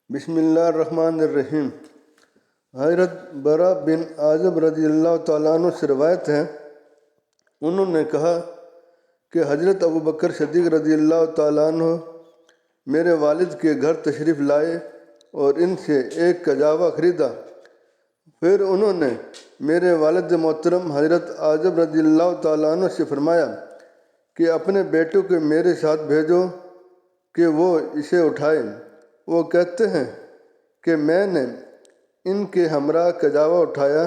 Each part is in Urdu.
بسم اللہ الرحمن الرحیم۔ حضرت برا بن عازب رضی اللہ تعالیٰ عنہ سے روایت ہے، انہوں نے کہا کہ حضرت ابو بکر صدیق رضی اللہ تعالیٰ عنہ میرے والد کے گھر تشریف لائے اور ان سے ایک کجاوا خریدا۔ پھر انہوں نے میرے والد محترم حضرت عازب رضی اللہ تعالیٰ عنہ سے فرمایا کہ اپنے بیٹوں کو میرے ساتھ بھیجو کہ وہ اسے اٹھائیں۔ وہ کہتے ہیں کہ میں نے ان کے ہمراہ کجاوا اٹھایا۔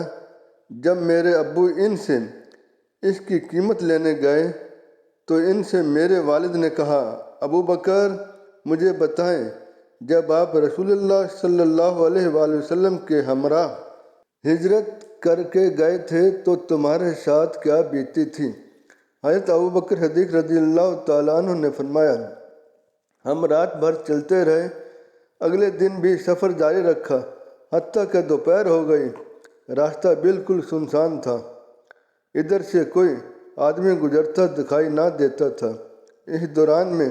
جب میرے ابو ان سے اس کی قیمت لینے گئے تو ان سے میرے والد نے کہا، ابو بکر مجھے بتائیں، جب آپ رسول اللہ صلی اللہ علیہ وآلہ وسلم کے ہمراہ ہجرت کر کے گئے تھے تو تمہارے ساتھ کیا بیتی تھی؟ حضرت ابو بکر صدیق رضی اللہ تعالیٰ عنہ نے فرمایا، ہم رات بھر چلتے رہے، اگلے دن بھی سفر جاری رکھا، حتیٰ کہ دوپہر ہو گئی۔ راستہ بالکل سنسان تھا، ادھر سے کوئی آدمی گزرتا دکھائی نہ دیتا تھا۔ اس دوران میں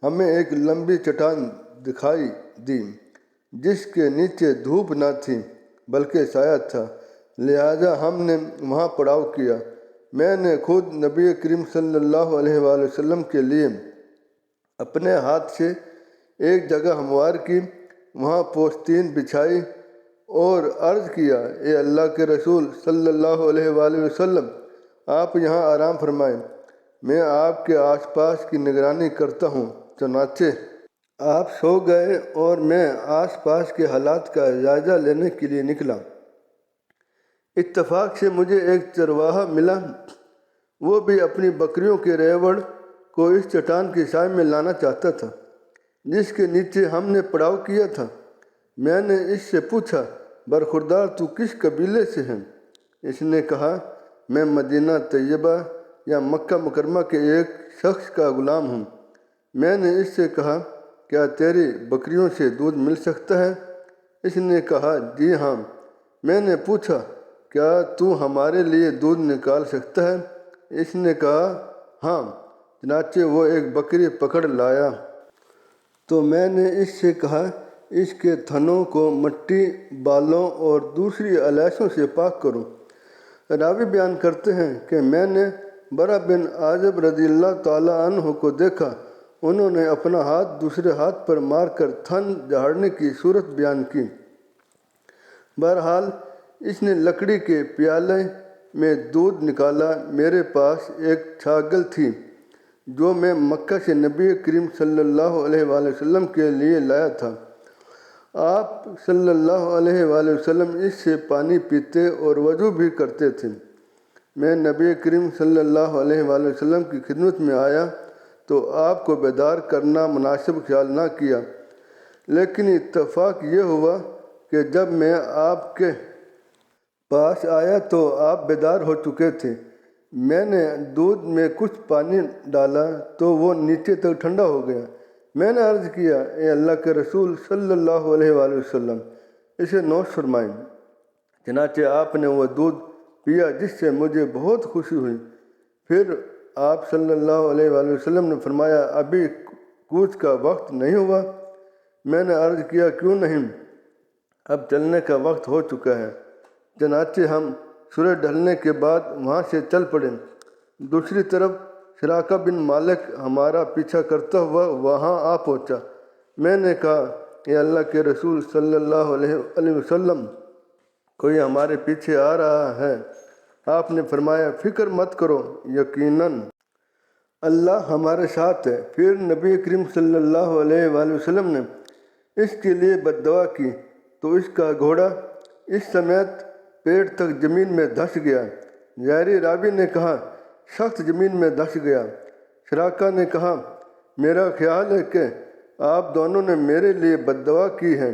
ہمیں ایک لمبی چٹان دکھائی دی جس کے نیچے دھوپ نہ تھی بلکہ سایہ تھا، لہٰذا ہم نے وہاں پڑاؤ کیا۔ میں نے خود نبی کریم صلی اللہ علیہ وآلہ وسلم کے لیے اپنے ہاتھ سے ایک جگہ ہموار کی، وہاں پوستین بچھائی اور عرض کیا، اے اللہ کے رسول صلی اللہ علیہ وآلہ وسلم، آپ یہاں آرام فرمائیں، میں آپ کے آس پاس کی نگرانی کرتا ہوں۔ چنانچہ آپ سو گئے اور میں آس پاس کے حالات کا جائزہ لینے کے لیے نکلا۔ اتفاق سے مجھے ایک چرواہا ملا، وہ بھی اپنی بکریوں کے ریوڑ کو اس چٹان کے سائے میں لانا چاہتا تھا جس کے نیچے ہم نے پڑاؤ کیا تھا۔ میں نے اس سے پوچھا، برخوردار تو کس قبیلے سے ہیں؟ اس نے کہا، میں مدینہ طیبہ یا مکہ مکرمہ کے ایک شخص کا غلام ہوں۔ میں نے اس سے کہا، کیا تیری بکریوں سے دودھ مل سکتا ہے؟ اس نے کہا، جی ہاں۔ میں نے پوچھا، کیا تو ہمارے لیے دودھ نکال سکتا ہے؟ اس نے کہا، ہاں۔ چنانچہ وہ ایک بکری پکڑ لایا تو میں نے اس سے کہا، اس کے تھنوں کو مٹی، بالوں اور دوسری الیسوں سے پاک کرو۔ راوی بیان کرتے ہیں کہ میں نے برا بن عازب رضی اللہ تعالیٰ عنہ کو دیکھا، انہوں نے اپنا ہاتھ دوسرے ہاتھ پر مار کر تھن جھاڑنے کی صورت بیان کی۔ بہرحال اس نے لکڑی کے پیالے میں دودھ نکالا۔ میرے پاس ایک چھاگل تھی جو میں مکہ سے نبی کریم صلی اللہ علیہ وآلہ وسلم کے لیے لایا تھا۔ آپ صلی اللہ علیہ وآلہ وسلم اس سے پانی پیتے اور وضو بھی کرتے تھے۔ میں نبی کریم صلی اللہ علیہ وآلہ وسلم کی خدمت میں آیا تو آپ کو بیدار کرنا مناسب خیال نہ کیا، لیکن اتفاق یہ ہوا کہ جب میں آپ کے پاس آیا تو آپ بیدار ہو چکے تھے۔ میں نے دودھ میں کچھ پانی ڈالا تو وہ نیچے تک ٹھنڈا ہو گیا۔ میں نے عرض کیا، اے اللہ کے رسول صلی اللہ علیہ وآلہ وسلم، اسے نوش فرمائیں۔ چنانچہ آپ نے وہ دودھ پیا جس سے مجھے بہت خوشی ہوئی۔ پھر آپ صلی اللہ علیہ وآلہ وسلم نے فرمایا، ابھی کوچ کا وقت نہیں ہوا؟ میں نے عرض کیا، کیوں نہیں، اب چلنے کا وقت ہو چکا ہے۔ چنانچہ ہم سورج ڈھلنے کے بعد وہاں سے چل پڑے۔ دوسری طرف سراقہ بن مالک ہمارا پیچھا کرتا ہوا وہاں آ پہنچا۔ میں نے کہا، اے اللہ کے رسول صلی اللہ علیہ وسلم، کوئی ہمارے پیچھے آ رہا ہے۔ آپ نے فرمایا، فکر مت کرو، یقیناً اللہ ہمارے ساتھ ہے۔ پھر نبی کریم صلی اللہ علیہ وآلہ وسلم نے اس کے لیے بد دعا کی تو اس کا گھوڑا اس سمیت پیٹ تک زمین میں دھس گیا۔ ظاہری راوی نے کہا، سخت زمین میں دھس گیا۔ سراقہ نے کہا، میرا خیال ہے کہ آپ دونوں نے میرے لیے بد دعا کی ہے،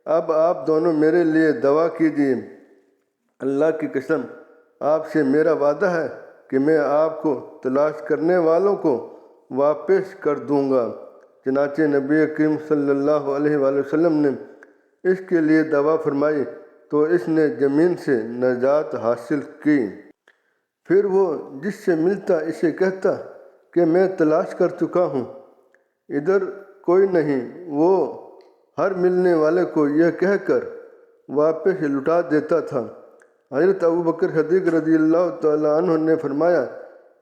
اب آپ دونوں میرے لیے دعا کیجیے۔ اللہ کی قسم، آپ سے میرا وعدہ ہے کہ میں آپ کو تلاش کرنے والوں کو واپس کر دوں گا۔ چنانچہ نبی کریم صلی اللہ علیہ وآلہ وسلم نے اس کے لیے دعا فرمائی تو اس نے زمین سے نجات حاصل کی۔ پھر وہ جس سے ملتا اسے کہتا کہ میں تلاش کر چکا ہوں، ادھر کوئی نہیں۔ وہ ہر ملنے والے کو یہ کہہ کر واپس لوٹا دیتا تھا۔ حضرت ابوبکر صدیق رضی اللہ تعالیٰ عنہ نے فرمایا،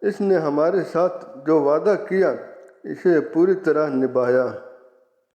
اس نے ہمارے ساتھ جو وعدہ کیا اسے پوری طرح نبھایا۔